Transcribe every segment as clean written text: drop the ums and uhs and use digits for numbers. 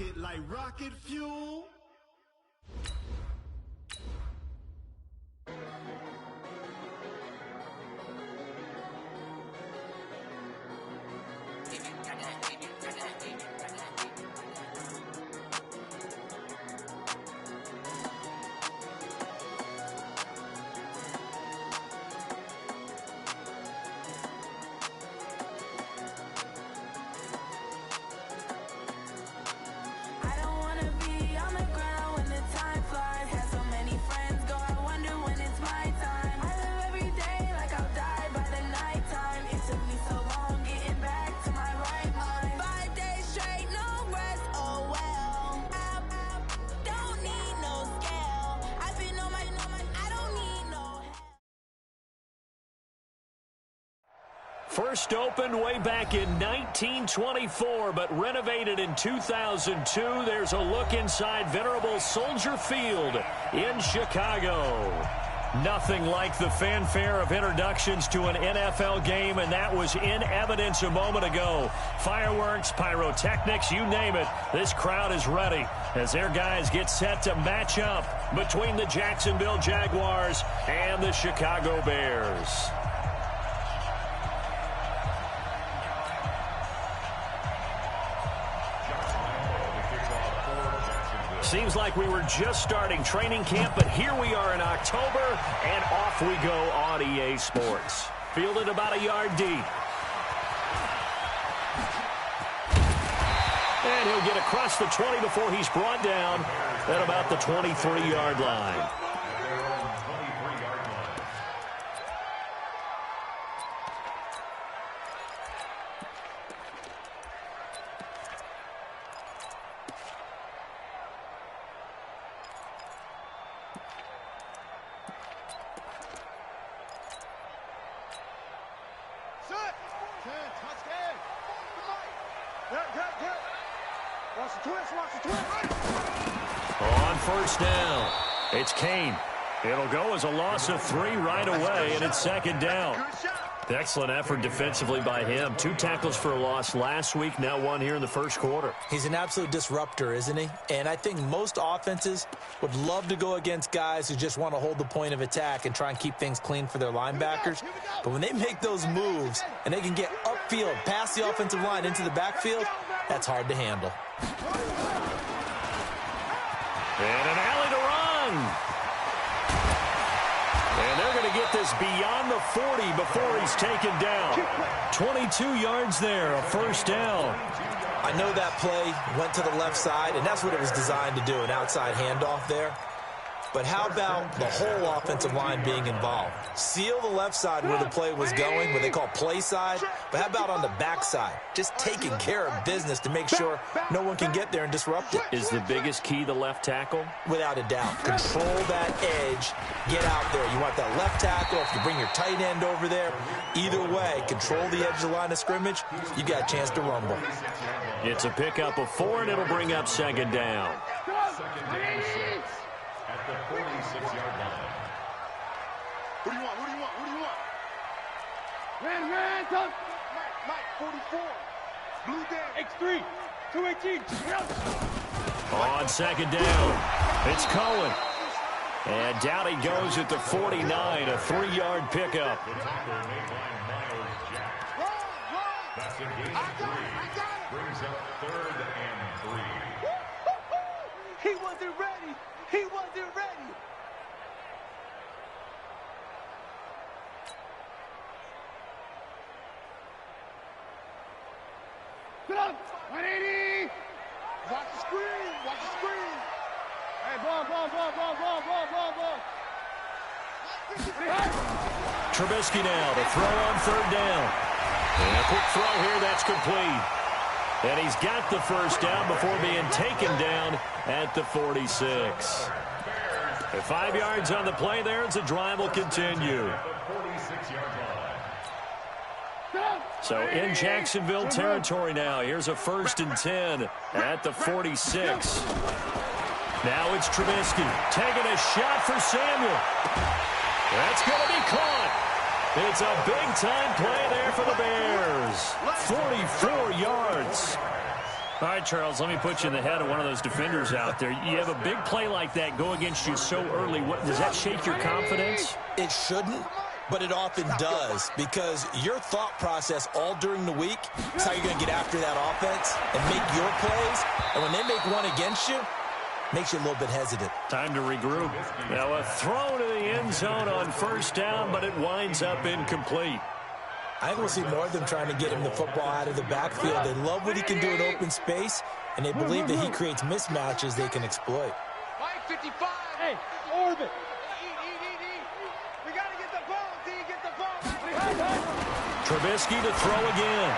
it like rocket fuel. First opened way back in 1924, but renovated in 2002. There's a look inside venerable Soldier Field in Chicago. Nothing like the fanfare of introductions to an NFL game, and that was in evidence a moment ago. Fireworks, pyrotechnics, you name it. This crowd is ready as their guys get set to match up between the Jacksonville Jaguars and the Chicago Bears. Seems like we were just starting training camp, but here we are in October, and off we go on EA Sports. Fielded about a yard deep. And he'll get across the 20 before he's brought down at about the 23-yard line. On first down, it's Kane. It'll go as a loss of 3 right away, and it's second down. Excellent effort defensively by him. 2 tackles for a loss last week, now 1 here in the first quarter. He's an absolute disruptor, isn't he? And I think most offenses would love to go against guys who just want to hold the point of attack and try and keep things clean for their linebackers. But when they make those moves and they can get upfield, past the offensive line into the backfield, that's hard to handle. And an alley to run. And they're going to get this beyond the 40 before he's taken down. 22 yards there, a first down. I know that play went to the left side, and that's what it was designed to do, an outside handoff there. But how about the whole offensive line being involved? Seal the left side where the play was going, what they call play side. But how about on the back side? Just taking care of business to make sure no one can get there and disrupt it. Is the biggest key the left tackle? Without a doubt. Control that edge. Get out there. You want that left tackle. If you bring your tight end over there, either way, control the edge of the line of scrimmage. You got a chance to rumble. It's a pickup of 4, and it'll bring up second down. Second down, 6 at the 46-yard line. Who do you want? Who do you want? Who do you want? Ran, touch. Mike, 44. Blue Dan. X3, 218. On second down, it's Cohen. And down he goes at the 49, a 3-yard pickup. That's a gain of 3. Brings up 3rd and 3. He wasn't ready. He wasn't ready. Get up. 180. Watch the screen. Watch the screen. Hey, ball. Trubisky now to throw on 3rd down. And a quick throw here, that's complete. And he's got the first down before being taken down at the 46. 5 yards on the play there as the drive will continue. So in Jacksonville territory now. Here's a 1st and 10 at the 46. Now it's Trubisky taking a shot for Samuel. That's going to be caught. It's a big-time play there for the Bears. 44 yards. All right, Charles, let me put you in the head of one of those defenders out there. You have a big play like that go against you so early. Does that shake your confidence? It shouldn't, but it often does, because your thought process all during the week is how you're going to get after that offense and make your plays. And when they make one against you, makes you a little bit hesitant. Time to regroup. Now a throw to the end zone on first down, but it winds up incomplete. I think we'll see more of them trying to get him the football out of the backfield. They love what he can do in open space, and they believe that he creates mismatches they can exploit. Mike 55. Hey, orbit. We got to get the ball, D. Get the ball. Trubisky to throw again.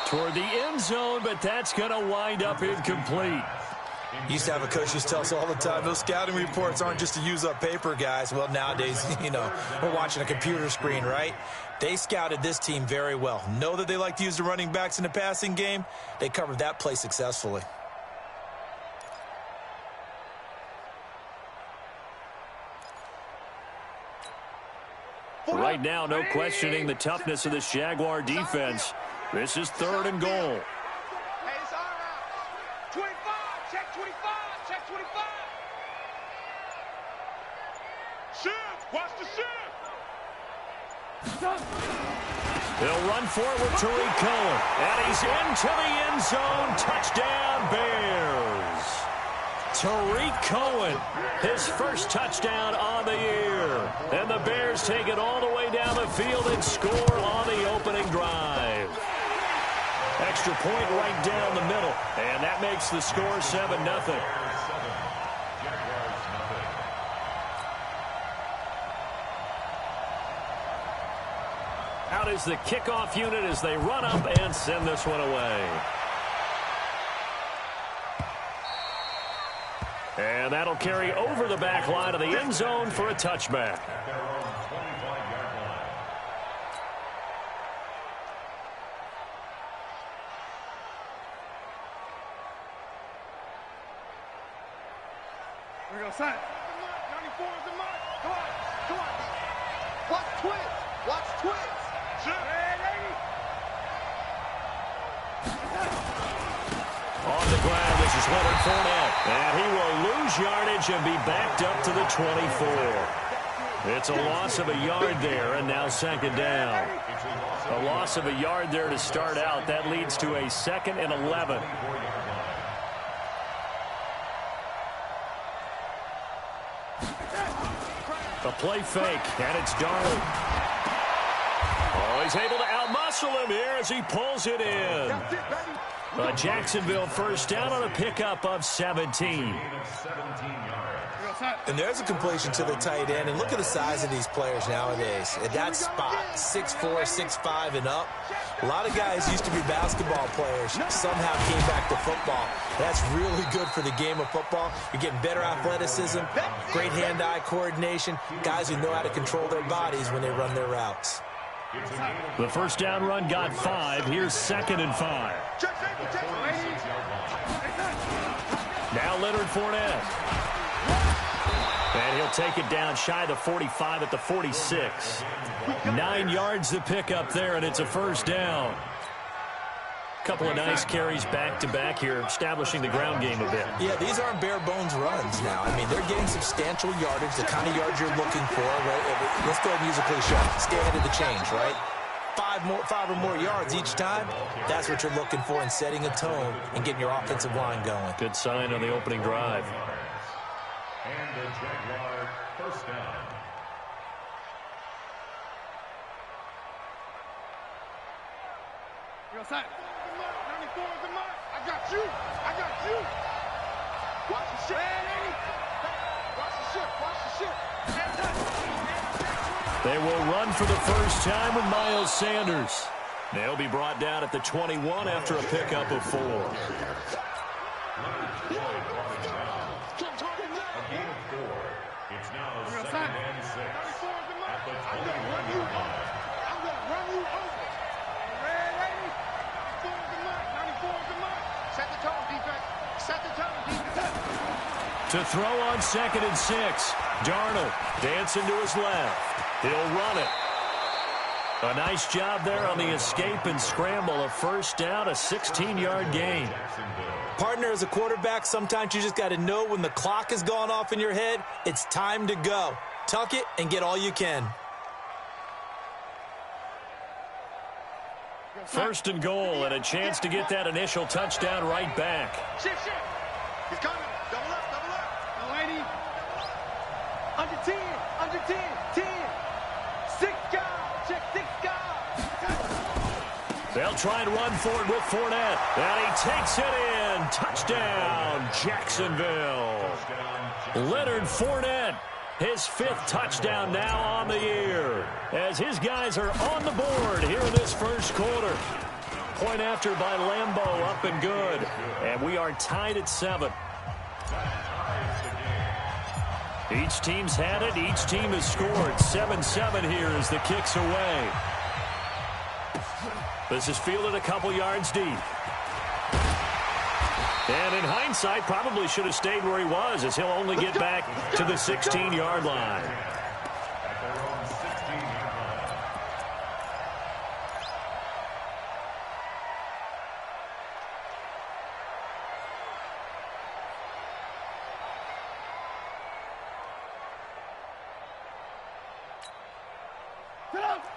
Toward the end zone, but that's going to wind up incomplete. Used to have a coach used to tell us all the time, those scouting reports aren't just to use up paper, guys. Well, nowadays, we're watching a computer screen, right? They scouted this team very well. Know that they like to use the running backs in the passing game. They covered that play successfully. Right now, no questioning the toughness of this Jaguar defense. This is 3rd and goal. Hey, it's all right. 25. Check 25. Check 25. Shift. Watch the shift. He'll run forward, Tariq Cohen. And he's into the end zone. Touchdown, Bears. Tariq Cohen, his first touchdown on the year. And the Bears take it all the way down the field and score on the opening drive. Extra point right down the middle. And that makes the score 7-0. Out is the kickoff unit as they run up and send this one away. And that'll carry over the back line of the end zone for a touchback. Here we go, son. 94 is the mark. Come on. Come on. Watch twins. Watch twins. On the ground, this is Leonard Fournette. And he will lose yardage and be backed up to the 24. It's a loss of a yard there, and now 2nd down. A loss of a yard there to start out. That leads to a 2nd and 11. A play fake, and it's Darnold. Oh, he's able to outmuscle him here as he pulls it in. Jacksonville first down on a pickup of 17. And there's a completion to the tight end. And look at the size of these players nowadays. At that spot, 6'4", 6'5", and up. A lot of guys used to be basketball players. Somehow came back to football. That's really good for the game of football. You're getting better athleticism, great hand-eye coordination, guys who know how to control their bodies when they run their routes. The first down run got 5. Here's 2nd and 5. Now Leonard Fournette. And he'll take it down shy of the 45 at the 46. 9 yards to pick up there, and it's a first down. Couple of nice carries back-to-back here, establishing the ground game a bit. Yeah, these aren't bare-bones runs now. I mean, they're getting substantial yardage, the kind of yards you're looking for, right? Let's go ahead and use a cliche. Stay ahead of the change, right? 5 or more yards each time, that's what you're looking for in setting a tone and getting your offensive line going. Good sign on the opening drive. And the Jaguar first down. Yo, son. 94 is the mark. I got you. I got you. Watch the shit. Watch the shit. Watch the shit. They will run for the first time with Miles Sanders. They'll be brought down at the 21 after a pickup of 4. It's now 2nd and 6 at the 21-yard line. I'm going to run you over. Red 80. 94 is the mark. 94 is the mark. Set the tone, defense. Set the tone, defense. To throw on 2nd and 6. Darnold dancing to his left. He'll run it. A nice job there on the escape and scramble. A first down, a 16-yard gain. Partner, as a quarterback, sometimes you just got to know when the clock has gone off in your head, it's time to go. Tuck it and get all you can. First and goal, and a chance to get that initial touchdown right back. Shift. He's coming. Double up. No, 80. Under 10, under 10, 10. 6 guys, check 6 guys. They'll try and run for it with Fournette. And he takes it in. Touchdown, Jacksonville. Leonard Fournette, his 5th touchdown now on the year, as his guys are on the board here in this first quarter. Point after by Lambeau, up and good. And we are tied at 7. Each team's had it. Each team has scored. 7-7 here as the kick's away. This is fielded a couple yards deep. And in hindsight, probably should have stayed where he was, as he'll only get back to the 16-yard line.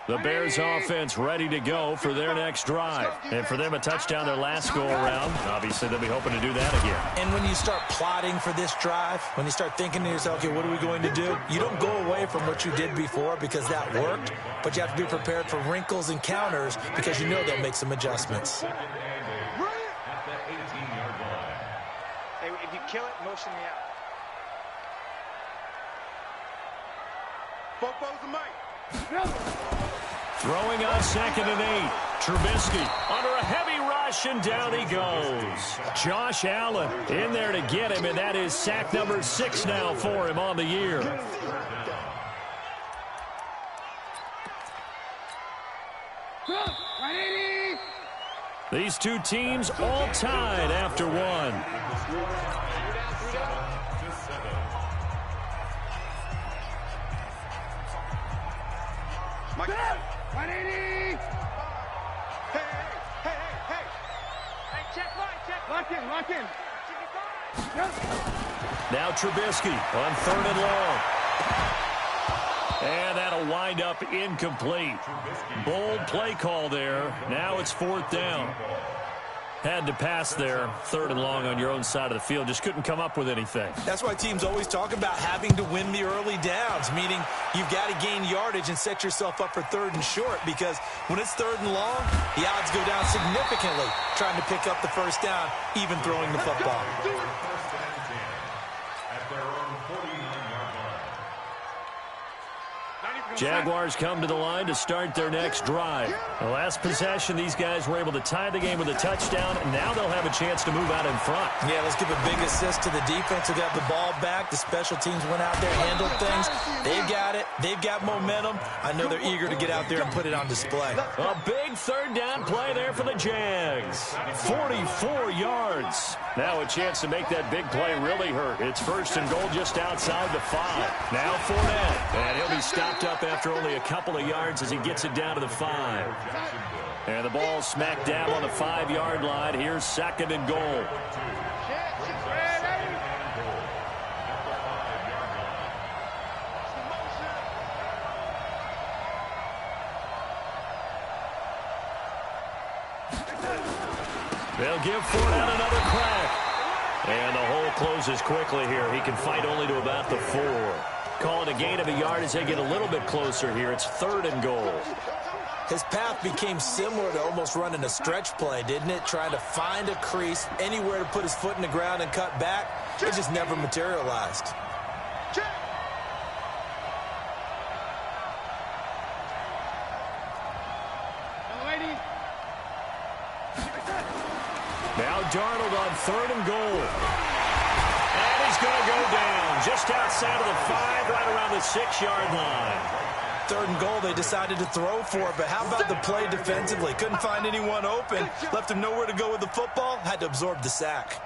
The Bears offense ready to go for their next drive. And for them, a touchdown their last go-around. Obviously, they'll be hoping to do that again. And when you start plotting for this drive, when you start thinking to yourself, okay, what are we going to do? You don't go away from what you did before because that worked, but you have to be prepared for wrinkles and counters because you know they'll make some adjustments. Hey, if you kill it, motion me out. Football's the mic. Throwing on 2nd and 8. Trubisky under a heavy rush, and down he goes. Josh Allen in there to get him, and that is sack number 6 now for him on the year. These two teams all tied after one. Mike. 180. Hey. Hey, check. Lock in. Now Trubisky on 3rd and long. And that'll wind up incomplete. Bold play call there. Now it's 4th down. Had to pass there, 3rd and long on your own side of the field. Just couldn't come up with anything. That's why teams always talk about having to win the early downs, meaning you've got to gain yardage and set yourself up for 3rd and short, because when it's 3rd and long, the odds go down significantly trying to pick up the first down, even throwing the football. Jaguars come to the line to start their next drive. The last possession, these guys were able to tie the game with a touchdown, and now they'll have a chance to move out in front. Yeah, let's give a big assist to the defense who got the ball back. The special teams went out there, handled things. They've got it. They've got momentum. I know they're eager to get out there and put it on display. A big 3rd down play there for the Jags. 44 yards. Now a chance to make that big play really hurt. It's 1st and goal just outside the 5. Now Fournette, and he'll be stopped up after only a couple of yards as he gets it down to the 5. And the ball smack dab on the 5-yard line. Here's 2nd and goal. They'll give Fournette another crack. And the hole closes quickly here. He can fight only to about the 4. Calling a gain of a yard as they get a little bit closer here. It's 3rd and goal. His path became similar to almost running a stretch play, didn't it? Trying to find a crease, anywhere to put his foot in the ground and cut back. It just never materialized. Now Darnold on 3rd and goal. And he's going to go down just outside of the 5, right around the 6-yard line. 3rd and goal, they decided to throw for it, but how about the play defensively? Couldn't find anyone open, left him nowhere to go with the football, had to absorb the sack.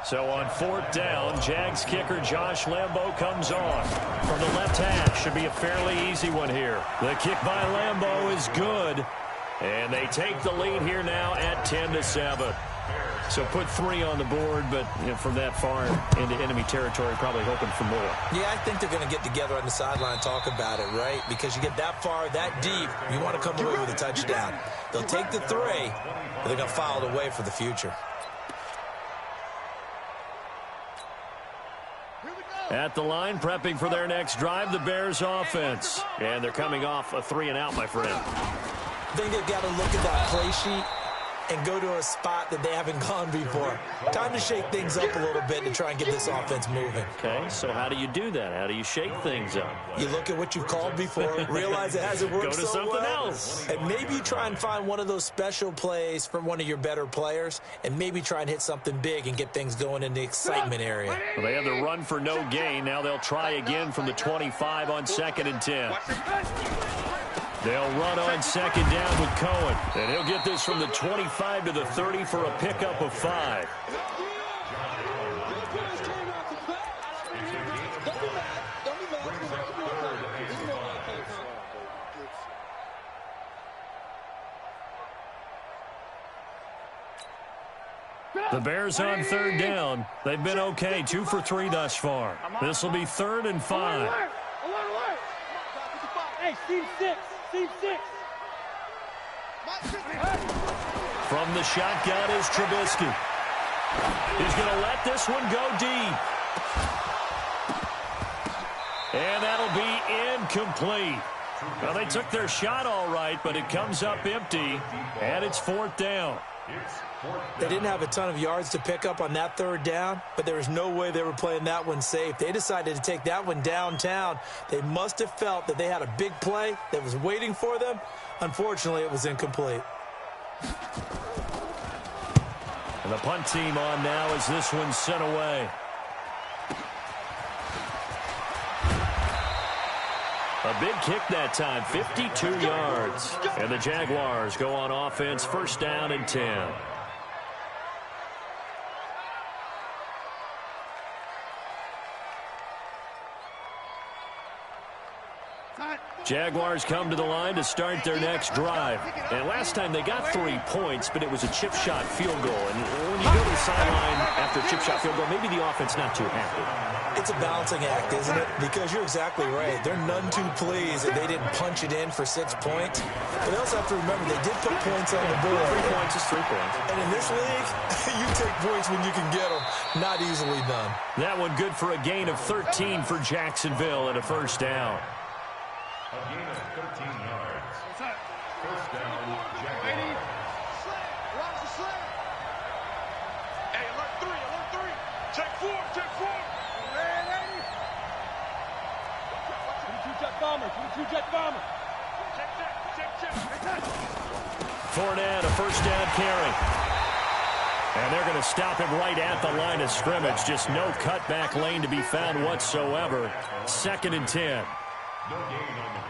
So on 4th down, Jags kicker Josh Lambo comes on. From the left hash, should be a fairly easy one here. The kick by Lambo is good. And they take the lead here now at 10-7. So put 3 on the board, but from that far into enemy territory, probably hoping for more. Yeah, I think they're going to get together on the sideline and talk about it, right? Because you get that far, that deep, you want to come away with a touchdown. They'll take the 3, but they're going to file it away for the future. At the line, prepping for their next drive, the Bears offense. And they're coming off a 3-and-out, my friend. I think they've got to look at that play sheet and go to a spot that they haven't gone before. Time to shake things up a little bit to try and get this offense moving. Okay, so how do you do that? How do you shake things up? You look at what you've called before, realize it hasn't worked Go to so something well, else. and maybe try and find one of those special plays from one of your better players, and maybe try and hit something big and get things going in the excitement area. Well, they had the run for no gain. Now they'll try again from the 25 on 2nd and 10. They'll run on 2nd down with Cohen. And he'll get this from the 25 to the 30 for a pickup of 5. The Bears on 3rd down. They've been okay, 2 for 3 thus far. This will be 3rd and 5. Hey, Steve 6. Steve 6. From the shotgun is Trubisky. He's going to let this one go deep. And that'll be incomplete. Well, they took their shot all right, but it comes up empty, and it's 4th down. They didn't have a ton of yards to pick up on that 3rd down, but there was no way they were playing that one safe. They decided to take that one downtown. They must have felt that they had a big play that was waiting for them. Unfortunately, it was incomplete. And the punt team on now as this one's sent away. A big kick that time, 52 yards. And the Jaguars go on offense, 1st down and 10. Jaguars come to the line to start their next drive. And last time they got 3 points, but it was a chip shot field goal. And when you go to the sideline after a chip shot field goal, maybe the offense not too happy. It's a balancing act, isn't it? Because you're exactly right. They're none too pleased that they didn't punch it in for 6 points. But they also have to remember they did put points on the board. 3 points is 3 points. And in this league, you take points when you can get them. Not easily done. That one good for a gain of 13 for Jacksonville and a 1st down. A gain of 13 yards. 1st down, Jaguars. Hey, alert 3. Check 4. 22 jet bomber. Check. Fournette, a 1st down carry. And they're going to stop him right at the line of scrimmage. Just no cutback lane to be found whatsoever. 2nd and 10.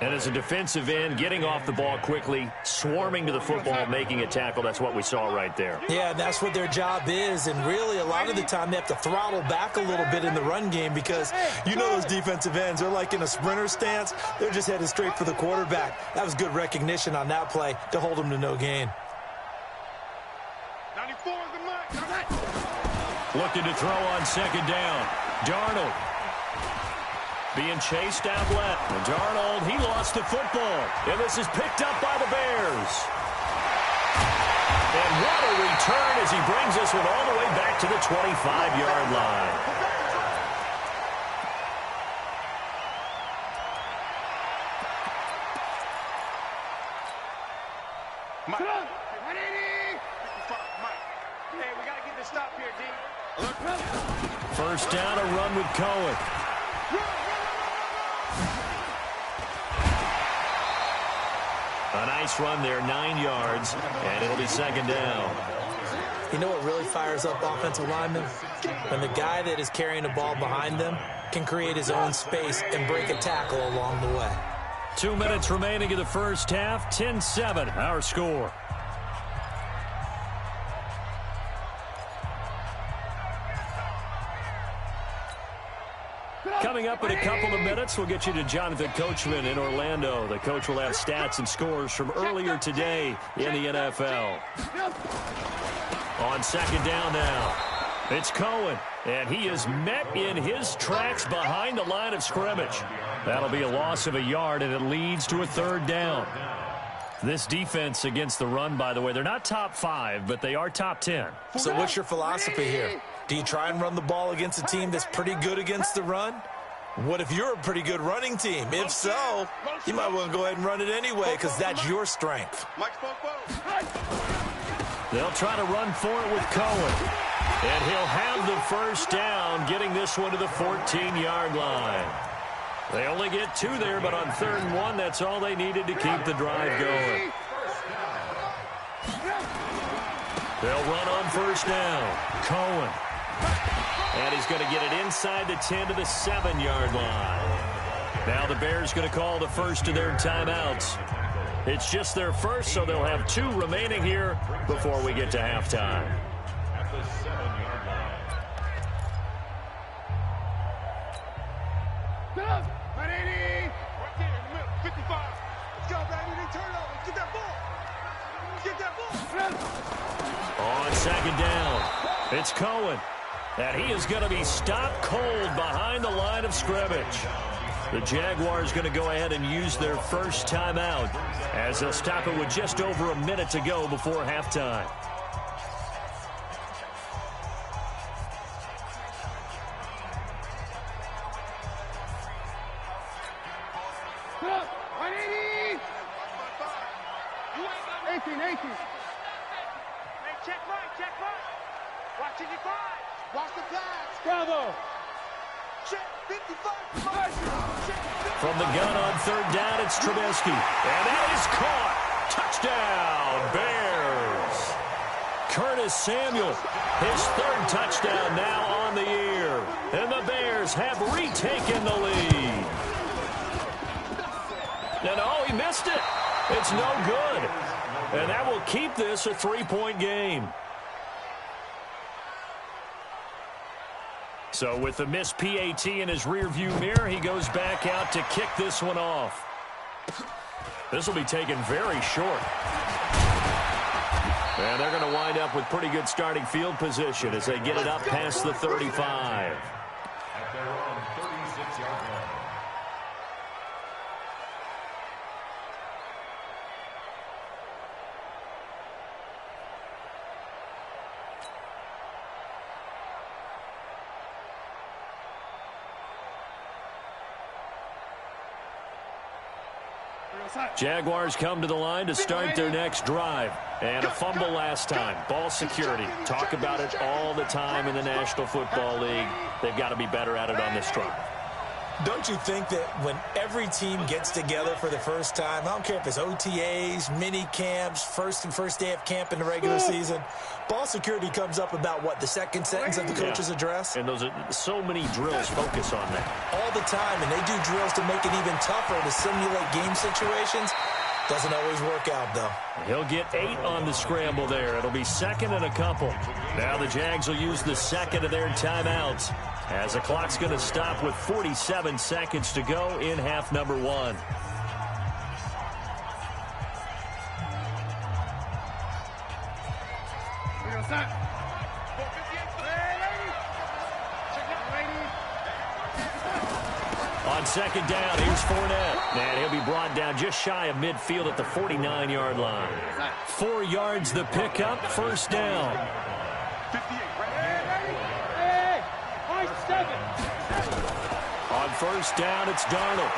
And as a defensive end, getting off the ball quickly, swarming to the football, making a tackle, that's what we saw right there. Yeah, that's what their job is, and really a lot of the time they have to throttle back a little bit in the run game because you know those defensive ends, they're like in a sprinter stance. They're just headed straight for the quarterback. That was good recognition on that play to hold them to no gain. 94 is the mark. Looking to throw on 2nd down. Darnold. Being chased out left. And Darnold, he lost the football. And this is picked up by the Bears. And what a return as he brings this one all the way back to the 25-yard line. Mike. Hey, we got to get this stop here, D. 1st down, a run with Cohen. A nice run there, 9 yards, and it'll be 2nd down. You know what really fires up offensive linemen? When the guy that is carrying the ball behind them can create his own space and break a tackle along the way. 2 minutes remaining in the 1st half, 10-7, our score. Coming up in a couple of minutes, we'll get you to Jonathan Coachman in Orlando. The coach will have stats and scores from earlier today in the NFL. On second down now, it's Cohen, and he is met in his tracks behind the line of scrimmage. That'll be a loss of a yard, and it leads to a third down. This defense against the run, by the way, they're not top 5, but they are top 10. So what's your philosophy here? Do you try and run the ball against a team that's pretty good against the run? What if you're a pretty good running team? If so, you might well go ahead and run it anyway because that's your strength. They'll try to run for it with Cohen. And he'll have the first down, getting this one to the 14-yard line. They only get 2 there, but on 3rd and 1, that's all they needed to keep the drive going. They'll run on first down. Cohen. And he's going to get it inside the 10 to the 7-yard line. Now the Bears going to call the first of their timeouts. It's just their first, so they'll have 2 remaining here before we get to halftime. At the 7-yard line. Right there in the middle, 55. Let's go, baby. They turn it over. Get that ball. Get that ball. On second down, it's Cohen. And he is going to be stopped cold behind the line of scrimmage. The Jaguars going to go ahead and use their first timeout as they'll stop it with just over a minute to go before halftime. Check right. Watching your five. Watch the pass. Bravo. Check 55. From the gun on 3rd down, it's Trubisky. And that is caught. Touchdown, Bears. Curtis Samuel, his 3rd touchdown now on the year. And the Bears have retaken the lead. And oh, he missed it. It's no good. And that will keep this a 3-point game. So with the missed PAT in his rearview mirror, he goes back out to kick this one off. This will be taken very short. And they're going to wind up with pretty good starting field position as they get it up past the 35. At their own 36-yard line. Jaguars come to the line to start their next drive. And a fumble last time. Ball security. Talk about it all the time in the National Football League. They've got to be better at it on this drive. Don't you think that when every team gets together for the first time, I don't care if it's OTAs, mini camps, first day of camp in the regular season, ball security comes up about what, the second sentence of the coach's address? And those are so many drills focus on that. All the time, and they do drills to make it even tougher to simulate game situations. Doesn't always work out, though. He'll get 8 on the scramble there. It'll be 2nd and a couple. Now the Jags will use the 2nd of their timeouts as the clock's going to stop with 47 seconds to go in half number 1. On 2nd down, here's Fournette. And he'll be brought down just shy of midfield at the 49-yard line. 4 yards the pickup, 1st down. On 1st down, it's Darnold.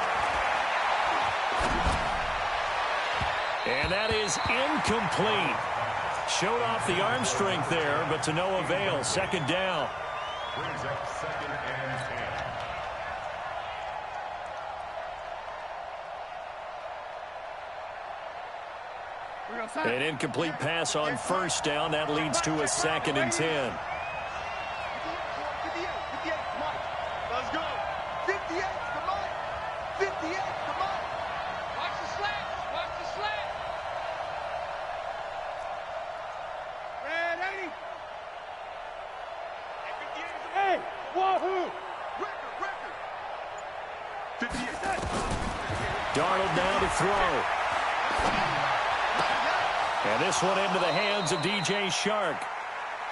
And that is incomplete. Showed off the arm strength there, but to no avail. 2nd down. Brings up 2nd and 10. An incomplete pass on 1st down. That leads to a 2nd and 10. 58, Mike. Let's go. 58, come on. 58, come on. Watch the slats. Watch the slats. Red 80. Hey, wahoo. Record. Darnold now to throw. And this one into the hands of DJ Shark.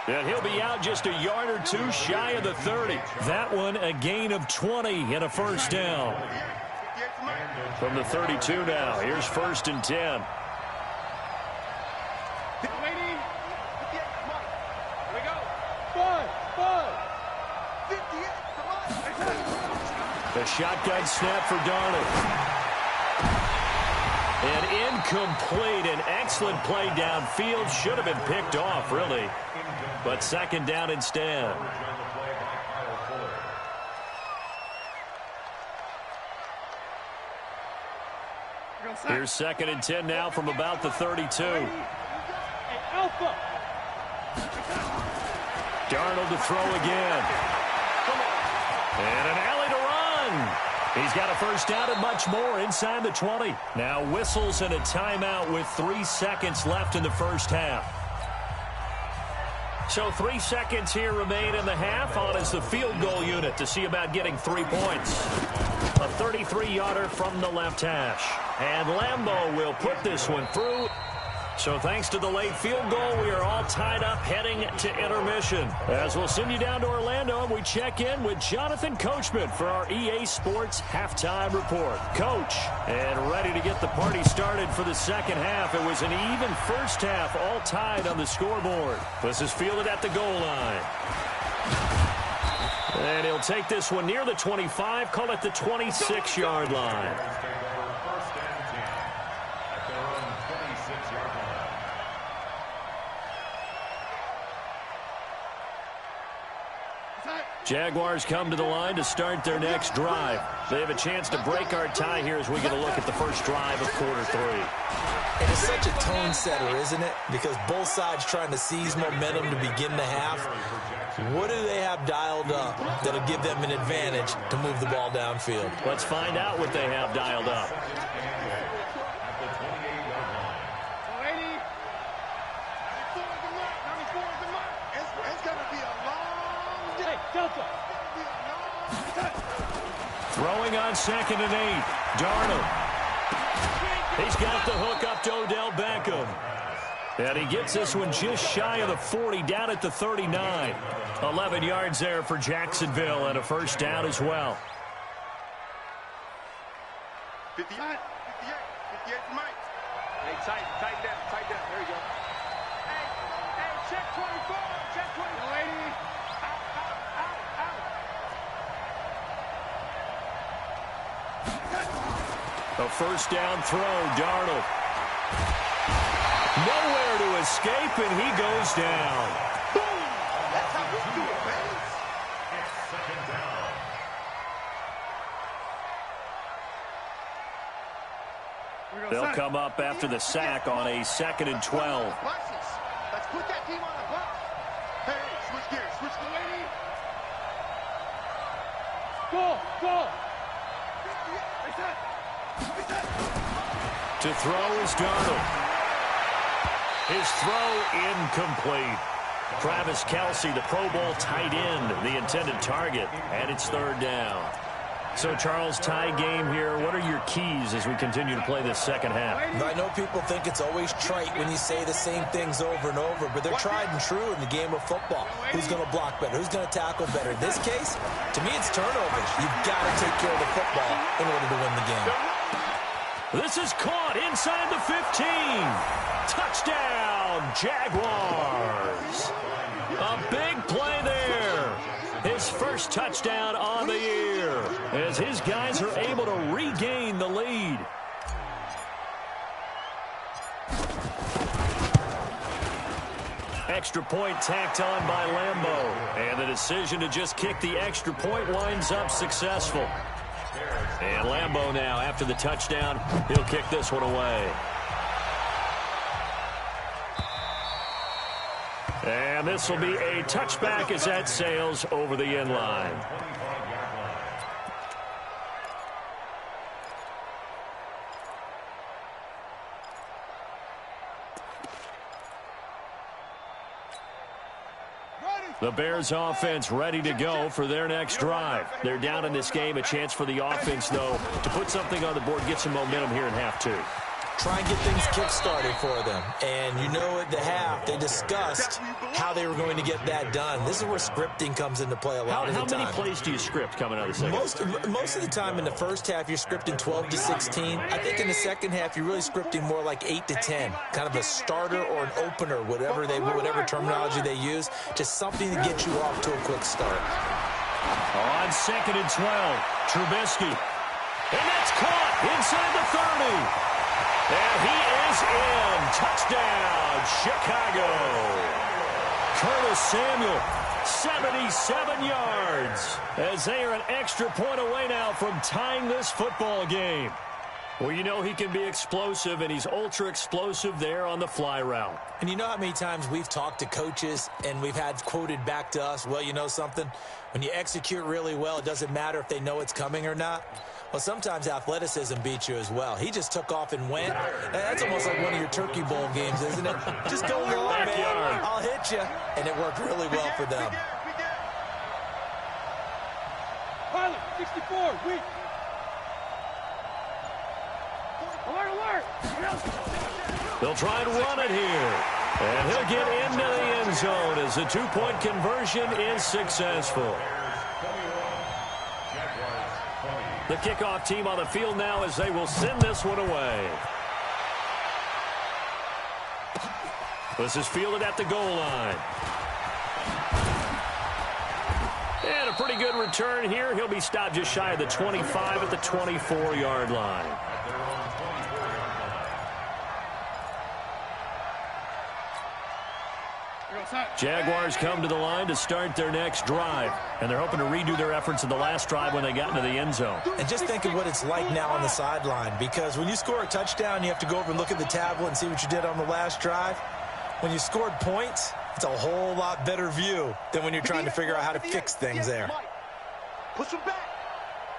And he'll be out just a yard or two shy of the 30. That one a gain of 20 and a first down. From the 32 now, here's 1st and 10. The shotgun snap for Darnold. And incomplete. An excellent play downfield. Should have been picked off, really. But 2nd down instead. Here's 2nd and 10 now from about the 32. Darnold to throw again. And an alley to run. He's got a first down and much more inside the 20. Now whistles and a timeout with 3 seconds left in the first half. So 3 seconds here remain in the half. On is the field goal unit to see about getting 3 points. A 33-yarder from the left hash. And Lambeau will put this one through. So thanks to the late field goal, we are all tied up heading to intermission. As we'll send you down to Orlando, and we check in with Jonathan Coachman for our EA Sports Halftime Report. Coach, and ready to get the party started for the second half. It was an even first half, all tied on the scoreboard. This is fielded at the goal line. And he'll take this one near the 25, call it the 26-yard line. Jaguars come to the line to start their next drive. They have a chance to break our tie here as we get a look at the first drive of quarter 3. And it's such a tone setter, isn't it? Because both sides trying to seize momentum to begin the half. What do they have dialed up that'll give them an advantage to move the ball downfield? Let's find out what they have dialed up. Throwing on 2nd and 8. Darnold. He's got the hook up to Odell Beckham. And he gets this one just shy of the 40, down at the 39. 11 yards there for Jacksonville, and a first down as well. 58, 58 for Mike. Hey, tighten down. There you go. Hey, check 24, check 24. Lady. A first down throw, Darnold. Nowhere to escape, and he goes down. Boom! That's how we do it, man. It's 2nd down. They'll come up after the sack on a 2nd and 12. Let's put that team on the bus. Hey, switch gears, switch the lady. Go. To throw is Darnold. His throw incomplete. Travis Kelce, the Pro Bowl tight end, the intended target, and it's 3rd down. So, Charles, tie game here. What are your keys as we continue to play this second half? I know people think it's always trite when you say the same things over and over, but they're tried and true in the game of football. Who's going to block better? Who's going to tackle better? In this case, to me, it's turnovers. You've got to take care of the football in order to win the game. This is caught inside the 15. Touchdown, Jaguars. A big play there. His first touchdown on the year as his guys are able to regain the lead. Extra point tacked on by Lambeau. And the decision to just kick the extra point winds up successful. And Lambeau now, after the touchdown, he'll kick this one away. And this will be a touchback as that sails over the end line. Ready. The Bears offense ready to go for their next drive. They're down in this game. A chance for the offense, though, to put something on the board, get some momentum here in half two. Try and get things kick-started for them. And you know at the half, they discussed how they were going to get that done. This is where scripting comes into play a lot of the time. How many plays do you script coming out of the second? Most of the time in the first half, you're scripting 12 to 16. I think in the second half, you're really scripting more like 8 to 10. Kind of a starter or an opener, whatever terminology they use. Just something to get you off to a quick start. On 2nd and 12, Trubisky. And that's caught inside the 30. And he is in. Touchdown, Chicago. Curtis Samuel, 77 yards, as they are an extra point away now from tying this football game. Well, you know he can be explosive, and he's ultra-explosive there on the fly route. And you know how many times we've talked to coaches and we've had quoted back to us, well, you know something? When you execute really well, it doesn't matter if they know it's coming or not. Well, sometimes athleticism beats you as well. He just took off and went. That's almost like one of your Turkey Bowl games, isn't it? Just go long, man. I'll hit you. And it worked really well for them. Pilot, 64, weak. Alert. They'll try and run it here. And he'll get into the end zone as the two-point conversion is successful. The kickoff team on the field now as they will send this one away. This is fielded at the goal line. And a pretty good return here. He'll be stopped just shy of the 25 at the 24-yard line. Jaguars come to the line to start their next drive, and they're hoping to redo their efforts in the last drive when they got into the end zone. And just think of what it's like now on the sideline, because when you score a touchdown, you have to go over and look at the tablet and see what you did on the last drive. When you scored points, it's a whole lot better view than when you're trying to figure out how to fix things there. Push him back.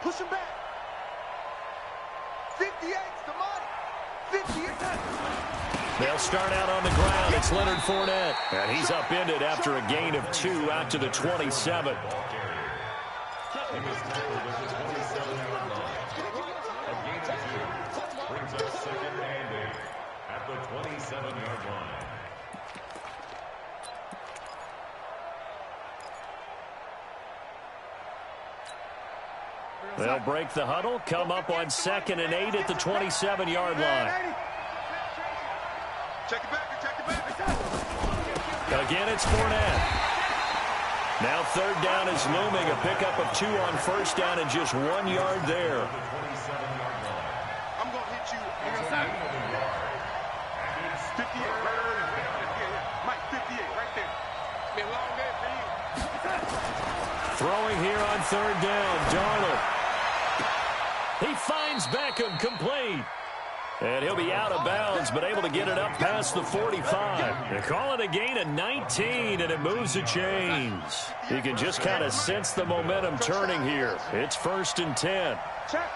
58's the money. 58. They'll start out on the ground. It's Leonard Fournette. And he's upended after a gain of 2 out to the 27. Brings up 2nd and 8 at the 27-yard line. They'll break the huddle, come up on 2nd and 8 at the 27-yard line. Check it back. Again, it's Fournette. Now 3rd down is looming. A pickup of 2 on 1st down and just 1 yard there. I'm going to hit you. 58. Mike, 58 right there. Be a long day for you. Throwing here on 3rd down, Darnold. He finds Beckham, complete. And he'll be out of bounds, but able to get it up past the 45. They call it a gain of 19, and it moves the chains. You can just kind of sense the momentum turning here. It's 1st and 10. Check.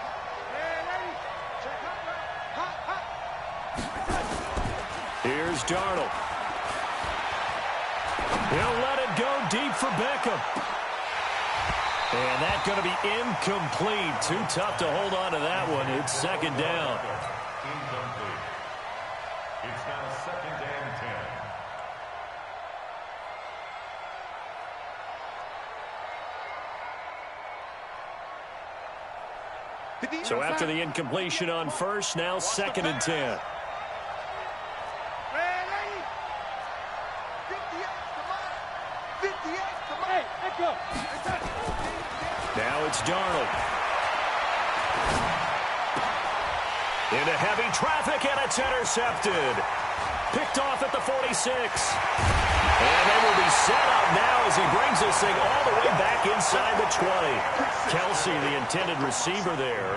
Here's Darnold. He'll let it go deep for Beckham. And that's going to be incomplete. Too tough to hold on to that one. It's 2nd down. Incomplete. It's now 2nd and 10. So after the incompletion on 1st, now 2nd and 10. Now it's Darnold. Into heavy traffic, and it's intercepted. Picked off at the 46. And they will be set up now as he brings this thing all the way back inside the 20. Kelsey, the intended receiver there.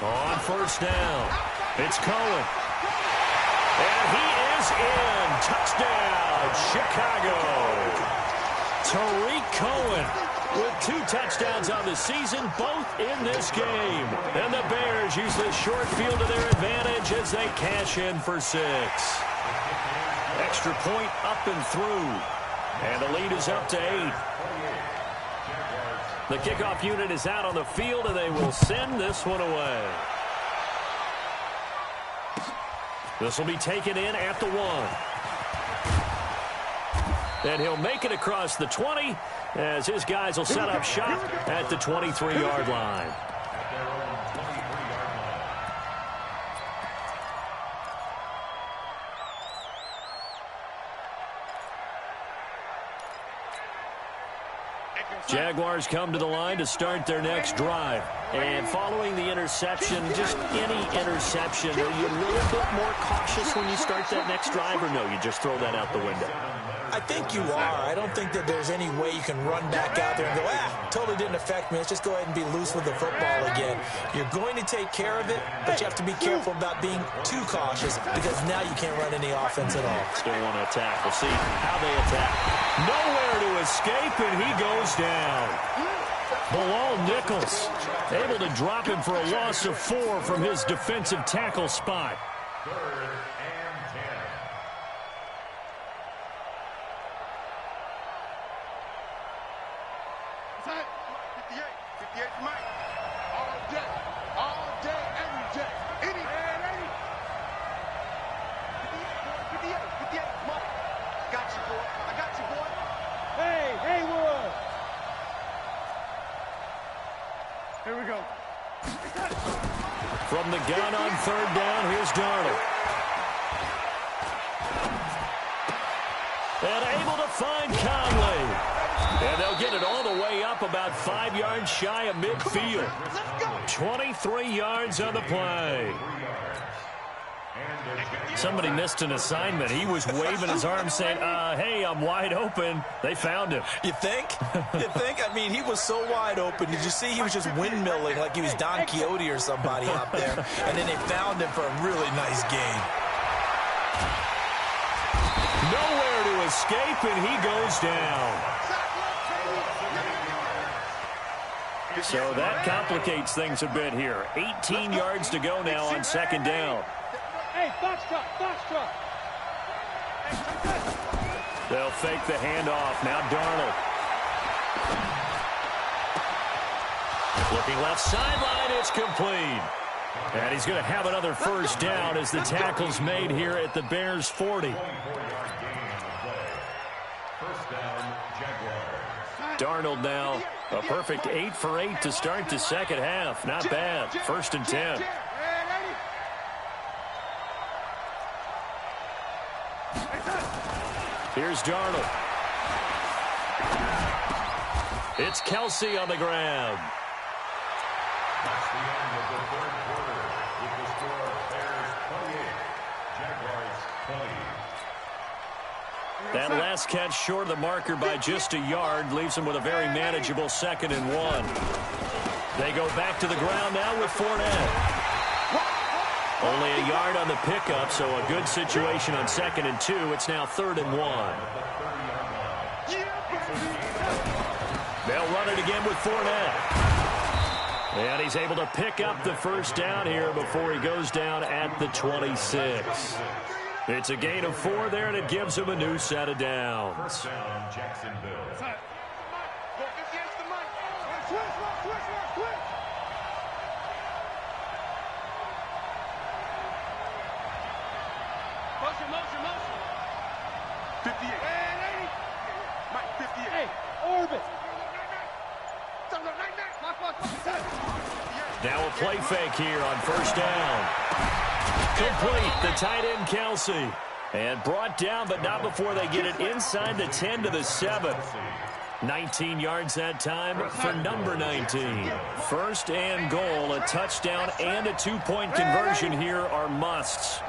On 1st down, it's Cohen. And he is in. Touchdown, Chicago. Tariq Cohen with 2 touchdowns on the season, both in this game. And the Bears use the short field to their advantage as they cash in for 6. Extra point up and through. And the lead is up to 8. The kickoff unit is out on the field, and they will send this one away. This will be taken in at the 1. And he'll make it across the 20 as his guys will set up shop at the 23-yard line. Jaguars come to the line to start their next drive. And following the interception, just any interception, are you a little bit more cautious when you start that next drive, or no, you just throw that out the window? I think you are. I don't think that there's any way you can run back out there and go, totally didn't affect me. Let's just go ahead and be loose with the football again. You're going to take care of it, but you have to be careful about being too cautious because now you can't run any offense at all. Still want to attack. We'll see how they attack. Nowhere to escape, and he goes down. Bilal Nichols able to drop him for a loss of 4 from his defensive tackle spot. 3rd and 10. Tight. 58. 58 for Mike. All day. All day, every day. Any. And 80. 58, 58, Mike. Got you, boy. I got you, boy. Hey, Haywood. Here we go. From the gun on 3rd down, here's Darnold. And able to find Conley. And they'll get it all the way up about 5 yards shy of midfield. 23 yards on the play. Somebody missed an assignment. He was waving his arm saying, hey, I'm wide open. They found him. You think? You think? I mean, he was so wide open. Did you see he was just windmilling like he was Don Quixote or somebody out there? And then they found him for a really nice game. Nowhere to escape, and he goes down. So that complicates things a bit here. 18 yards to go now on 2nd down. Hey, box truck. They'll fake the handoff. Now Darnold. Looking left sideline, it's complete. And he's going to have another 1st down as the tackle's made here at the Bears' 40. 24-yard gain on the play. 1st down, Jaguars. Darnold now a perfect 8 for 8 to start the 2nd half. Not bad. 1st and 10. Here's Darnold. It's Kelsey on the grab. That's the end of the 3rd quarter with the score of Bears 28, Jaguars 20. That last catch short of the marker by just a yard leaves them with a very manageable 2nd and 1. They go back to the ground now with Fournette. Only a yard on the pickup, so a good situation on 2nd and 2. It's now 3rd and 1. They'll run it again with Fournette. And he's able to pick up the 1st down here before he goes down at the 26. It's a gain of 4 there, and it gives him a new set of downs. 1st down, Jacksonville. Motion. 58. And 80. Mike, 58. Hey, orbit. Now a play fake here on 1st down. Complete, the tight end Kelsey. And brought down, but not before they get it inside the 10 to the 7. 19 yards that time for number 19. 1st and goal, a touchdown and a 2-point conversion here are musts.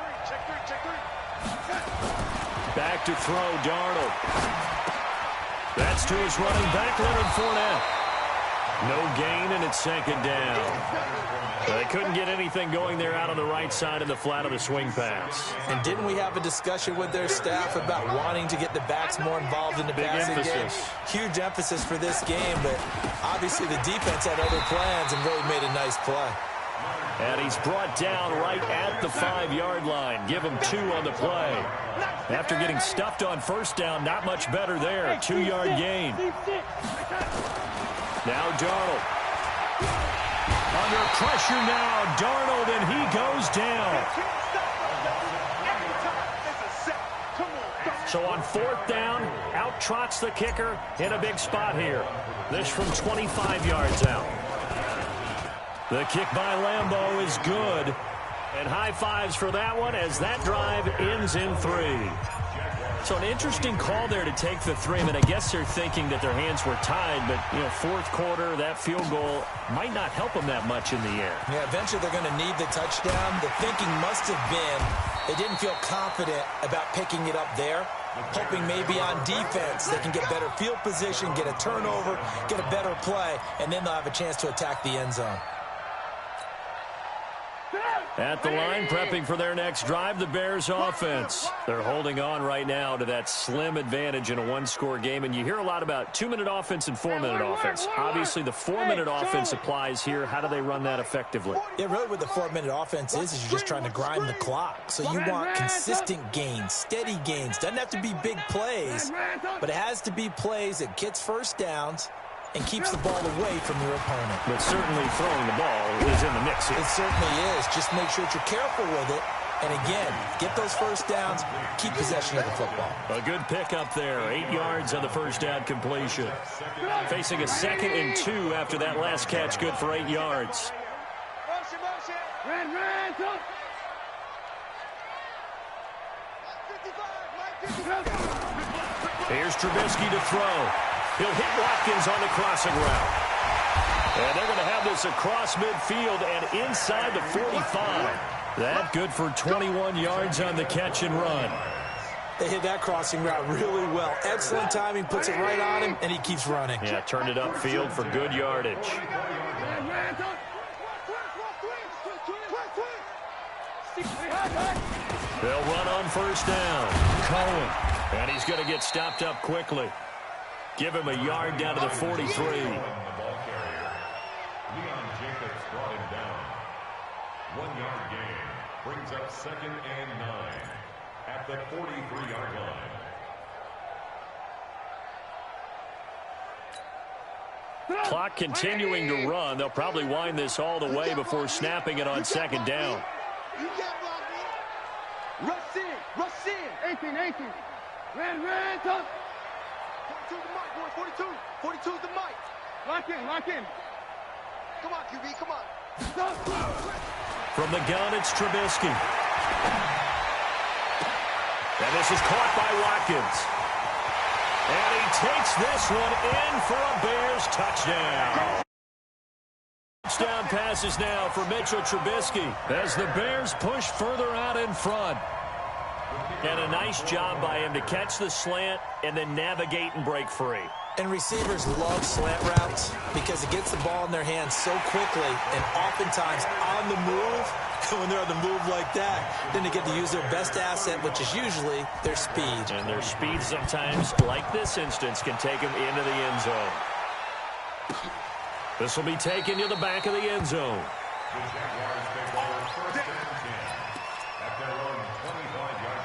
Back to throw, Darnold. That's to his running back, Leonard Fournette. No gain, and it's second down. They couldn't get anything going there out on the right side in the flat of the swing pass. And didn't we have a discussion with their staff about wanting to get the backs more involved in the passing game? Huge emphasis for this game, but obviously the defense had other plans and really made a nice play. And he's brought down right at the 5-yard line. Give him 2 on the play. After getting stuffed on first down, not much better there. 2-yard gain. Now Darnold. Under pressure now, Darnold, and he goes down. So on 4th down, out trots the kicker in a big spot here. This from 25 yards out. The kick by Lambeau is good. And high fives for that one as that drive ends in 3. So an interesting call there to take the 3. I mean, I guess they're thinking that their hands were tied, but, you know, 4th quarter, that field goal might not help them that much in the air. Yeah, eventually they're going to need the touchdown. The thinking must have been they didn't feel confident about picking it up there, hoping maybe on defense they can get better field position, get a turnover, get a better play, and then they'll have a chance to attack the end zone. At the line, prepping for their next drive, the Bears offense. They're holding on right now to that slim advantage in a 1-score game, and you hear a lot about 2-minute offense and 4-minute offense. Obviously, the 4-minute offense applies here. How do they run that effectively? Yeah, really what the 4-minute offense is you're just trying to grind the clock. So you want consistent gains, steady gains. Doesn't have to be big plays, but it has to be plays that gets first downs and keeps the ball away from your opponent. But certainly throwing the ball is in the mix here. It certainly is. Just make sure that you're careful with it. And again, get those first downs, keep possession of the football. A good pickup there. 8 yards on the first down completion. Facing a 2nd and 2 after that last catch, good for 8 yards. Here's Trubisky to throw. He'll hit Watkins on the crossing route. And they're going to have this across midfield and inside the 45. That good for 21 yards on the catch and run. They hit that crossing route really well. Excellent timing, puts it right on him, and he keeps running. Yeah, turned it upfield for good yardage. They'll run on first down. Cohen. And he's going to get stopped up quickly. Give him a yard down to the 43. Leon Jacobs brought him down. 1-yard gain brings up 2nd and 9 at the 43-yard line. Clock continuing to run. They'll probably wind this all the way before snapping it on 2nd down. Rush in. 18. Ran, top. 42 the mic, boy. 42. 42's the mic. Lock in. Come on, QB, come on. From the gun, it's Trubisky. And this is caught by Watkins. And he takes this one in for a Bears touchdown. Touchdown passes now for Mitchell Trubisky as the Bears push further out in front. And a nice job by him to catch the slant and then navigate and break free. And receivers love slant routes because it gets the ball in their hands so quickly and oftentimes on the move. When they're on the move like that, then they get to use their best asset, which is usually their speed. And their speed sometimes, like this instance, can take them into the end zone. This will be taken to the back of the end zone. The Jaguars take over 1st and 10 at their own 25-yard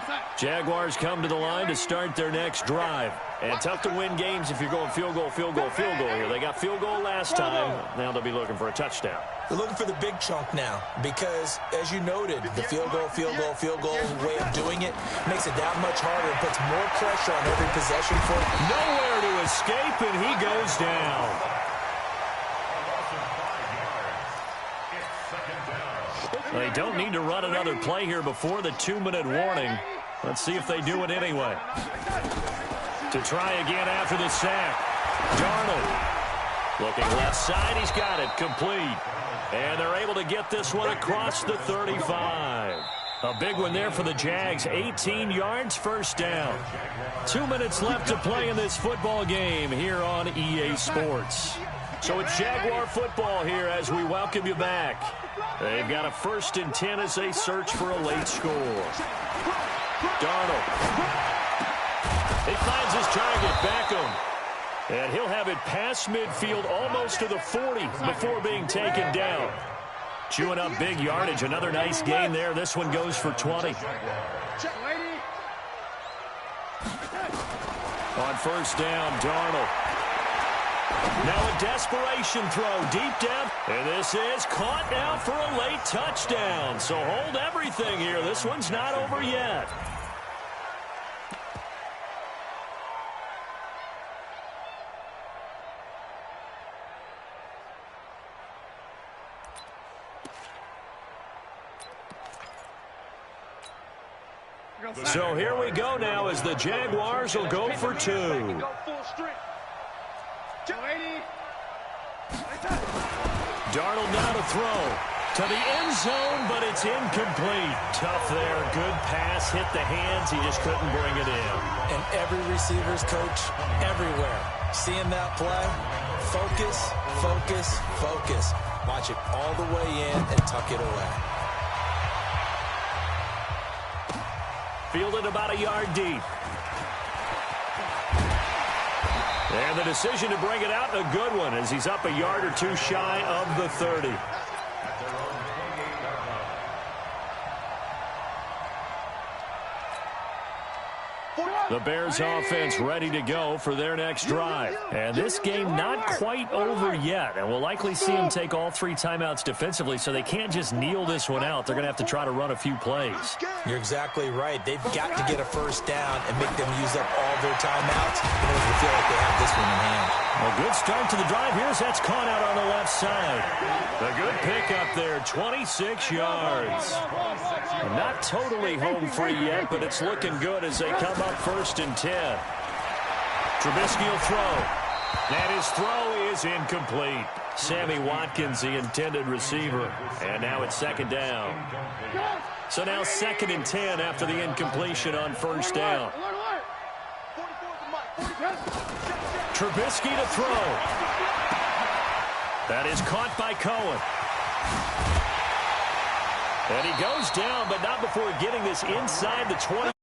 line. Jaguars come to the line to start their next drive. And tough to win games if you're going field goal here. They got field goal last time. Now they'll be looking for a touchdown. They're looking for the big chunk now because, as you noted, the field goal way of doing it makes it that much harder and puts more pressure on every possession for them. Nowhere to escape, and he goes down. They don't need to run another play here before the 2-minute warning. Let's see if they do it anyway. To try again after the sack. Darnold looking left side. He's got it complete. And they're able to get this one across the 35. A big one there for the Jags. 18 yards, first down. 2 minutes left to play in this football game here on EA Sports. So it's Jaguar football here as we welcome you back. They've got a 1st and 10 as they search for a late score. Darnold. He finds his target, Beckham. And he'll have it past midfield almost to the 40 before being taken down. Chewing up big yardage. Another nice gain there. This one goes for 20. On first down, Darnold. Now a desperation throw deep down. And this is caught now for a late touchdown. So hold everything here. This one's not over yet. So here we go now as the Jaguars will go for 2. Darnold now to throw to the end zone, but it's incomplete. Tough there. Good pass. Hit the hands. He just couldn't bring it in. And every receiver's coach everywhere. Seeing that play, focus, focus, focus. Watch it all the way in and tuck it away. Fielded about a yard deep. And the decision to bring it out, a good one, as he's up a yard or two shy of the 30. The Bears offense ready to go for their next drive. And this game not quite over yet. And we'll likely see them take all 3 timeouts defensively, so they can't just kneel this one out. They're going to have to try to run a few plays. You're exactly right. They've got to get a first down and make them use up all their timeouts in order to feel like they have this one in hand. A good start to the drive. Here's that's caught out on the left side. A good pickup there, 26 yards. Not totally home free yet, but it's looking good as they come up 1st and 10. Trubisky will throw. And his throw is incomplete. Sammy Watkins, the intended receiver. And now it's 2nd down. So now 2nd and 10 after the incompletion on 1st down. Trubisky to throw. That is caught by Cohen. And he goes down, but not before getting this inside the 20.